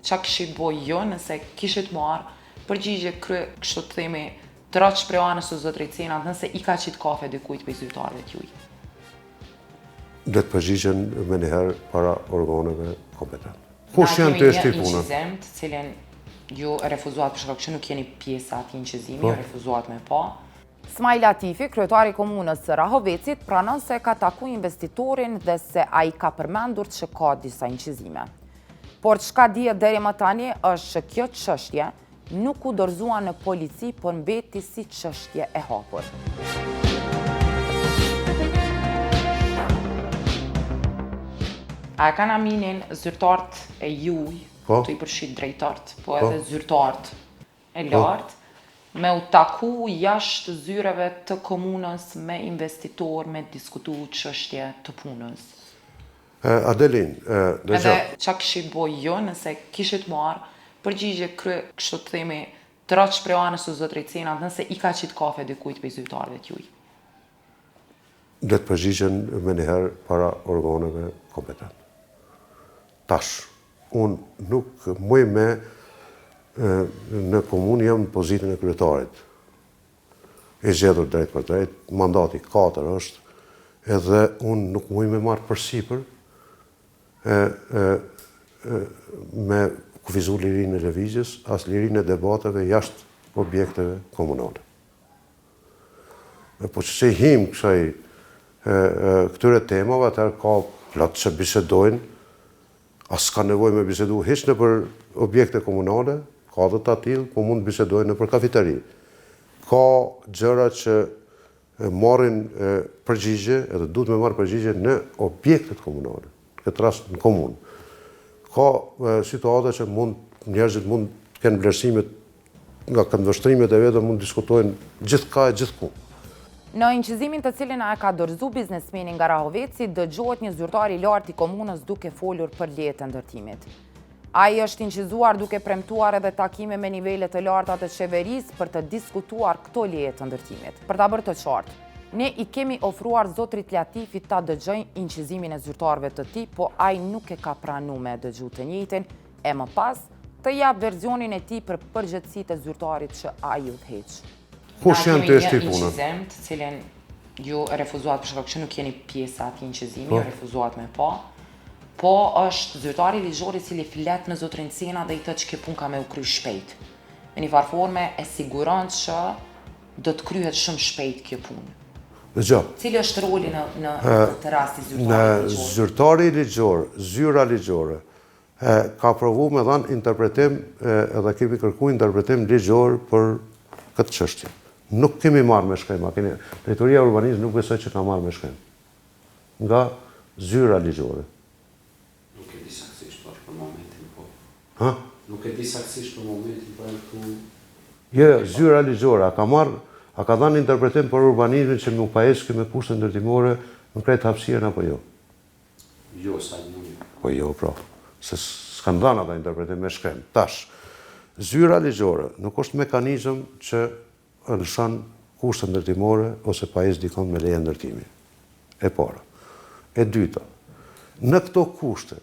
qa kishit bo jo nëse kishit marë përgjigje kështu të themi të ratë shprej anës të zotëricenat nëse i ka qitë kafe dykujt për zyrtarëve t'juj? Dhe të përgjigjen me njëherë para organeve kompetent. Kush janë të eshti punën? Na kemi një inqizim të cilin ju refuzuat për shkak që nuk jeni pjesa ati inqizimi, ju refuzuat me pa. Smajl Latifi, kryetari komunës së Rahovecit, pranon se ka taku investitorin dhe se ai ka përmendur që ka disa inqizime. Por çka dihet deri më tani është që kjo çështje nuk u dorëzua në polici, por mbeti si çështje e hapur. A kanë aminin zyrtarët e juj, të i përshit drejtarët, po edhe zyrtarët e lartë, me u taku jashtë zyreve të komunës me investitor, me diskutu çështje të punës? Adelin, edhe qa kishit bo jo nëse kishit marë përgjigje kështu të themi të ratë shprej anës të zotëricenat nëse i ka qitë kafe dykujt për zyrtarëve t'juj? Dhe të përgjigjen me njëherë para organeve kompetent. Tash, unë nuk muj me në komunë jam në pozitën e kryetarit. E zgjedhur drejt për drejt, mandati 4 është, edhe unë nuk muj me marrë përsipër me kufizu lirinë e lëvizjes, as lirinë e debateve jashtë objekteve komunale. Po që se him këtyre temave, atër ka platë që bisedojnë, as ka nevoj me bisedu hiç në për objekte komunale, ka dhe të atil, po mund bisedojnë në për kafiteri. Ka gjëra që marrin përgjigje, edhe duhet me marrë përgjigje në objektet komunale, në këtë rast në komunë. Ka situata që njerëzit mund të kenë vlerësimet nga këndvështrimet e vetë, mund diskutojnë gjithka e gjithku. Në inqizimin të cilin e ka dorëzu biznesmeni nga Rahoveci, dëgjohet një zyrtar i lartë i komunës duke folur për lejet e ndërtimit. Ai është inqizuar duke premtuar edhe takime me nivele të larta të qeverisë për të diskutuar këto leje të ndërtimit. Për ta bërë të qartë, ne i kemi ofruar zotrit Latifit ta dëgjojnë inqizimin e zyrtarëve të tij, po ai nuk e ka pranuar me dëgju të njëjtin, e më pas të jap versionin e tij për përgjegjësitë e zyrtarit që ai udhëheq. Kush janë të eshti punën? Na kemi një inqizim të cilin ju refuzuat për shkak që nuk jeni pjesa ati inqizimi, ju refuzuat me pa. Po është zyrtari ligjor i cili flet me zotrin Cena dhe i thotë që kjo punë ka me u kry shpejt. Me një farë forme e siguron që do të kryhet shumë shpejt kjo punë. Cili është roli në të rasti zyrtari ligjor? Në zyrtari ligjor, zyra ligjore, ka provu me dhanë interpretim, edhe kemi kërku interpretim ligjor për këtë çështje. Nuk kemi marrë me shkrim, drejtoria urbanizëm nuk besoj që ka marrë me shkrim. Nga zyra ligjore. Nuk e di saktësisht për momentin, po. Ha? Nuk e di saktësisht për momentin, po këtu. Jo, zyra ligjore, a ka dhënë interpretim për urbanizmin që nuk paeshë me kushte ndërtimore në krejt hapësirën apo jo? Jo, sa nuk. Po jo, pra. Se s'kan dhënë ata interpretim me shkrim. Tash, zyra ligjore nuk është mekanizëm që lëshon kushte ndërtimore ose paeshë dikon me leje ndërtimi. E para. E dyta, në këto kushte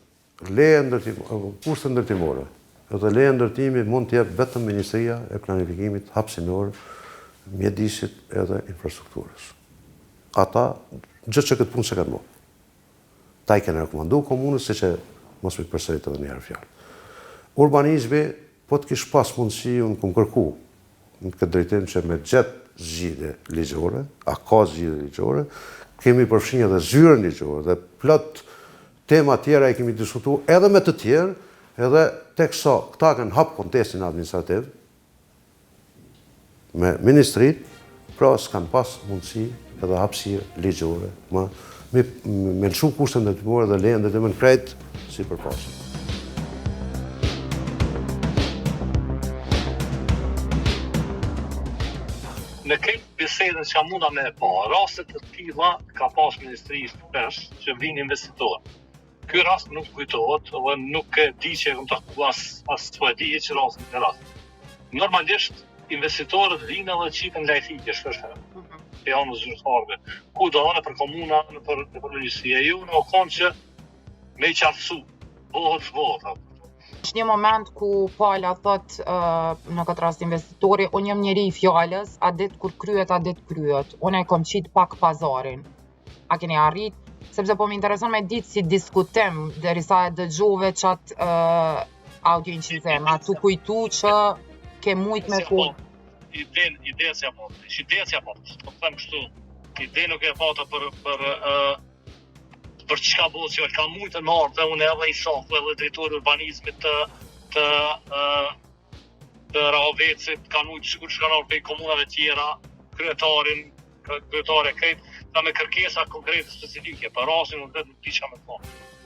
ndërtimore dhe leje ndërtimi mund të jep vetëm Ministria e Planifikimit hapësinor, mjedisit edhe infrastrukturës. Ata, gjithë që këtë punë se kanë bo. Ta i kene rekomandu komunës, se që mos me përsërit edhe njëherë fjallë. Urbanizmi, po të kish pas mundësi, unë këmë kërku, në këtë drejtim që me gjetë zgjidhje ligjore, a ka zgjidhje ligjore, kemi përfshinj edhe zyrën ligjore, dhe plot tema tjera i kemi diskutu edhe me të tjerë, edhe teksa këta kanë hap kontestin administrativ, me ministrit, pra s'kan pas mundësi edhe hapësirë ligjore, me lëshu kushte ndërtimore dhe leje ndërtimore në krejt si përpasë. Në këtë bisedën që munda me pa, rastet të tilla ka pas ministrisë shpesh që vinë investitorë. Ky rast nuk kujtohet dhe nuk e di që e këmë taku as po e di që rastin e rast. Normalisht, investitorët vinë edhe qiten lajthitje shpesh. E janë zyrtarëve. Ku do anë për komuna, për lojësia ju, në konë që me i qartësu, bëhet. Është një moment ku pala thot në këtë rast investitori, unë jam njeri i fjalës, a dit kur kryet, a dit kryet. Unë e kom qit pak pazarin. A keni arrit? Sepse po më intereson me ditë si diskutim, derisa e dëgjove qatë audio inqizem, a tu kujtu që ke mujt me ku? Ideja si aportë. Po them kështu, ide nuk e pata për çka bëhet fjallë. Ka mujtë në ardhe, unë edhe i shoh edhe drejtori urbanizmit të Rahovecit, kanë mujtë sikur që kanë ardhur prej komunave tjera, kryetare krejt, me kërkesa konkrete specifike, për rastin nuk di çka me thonë.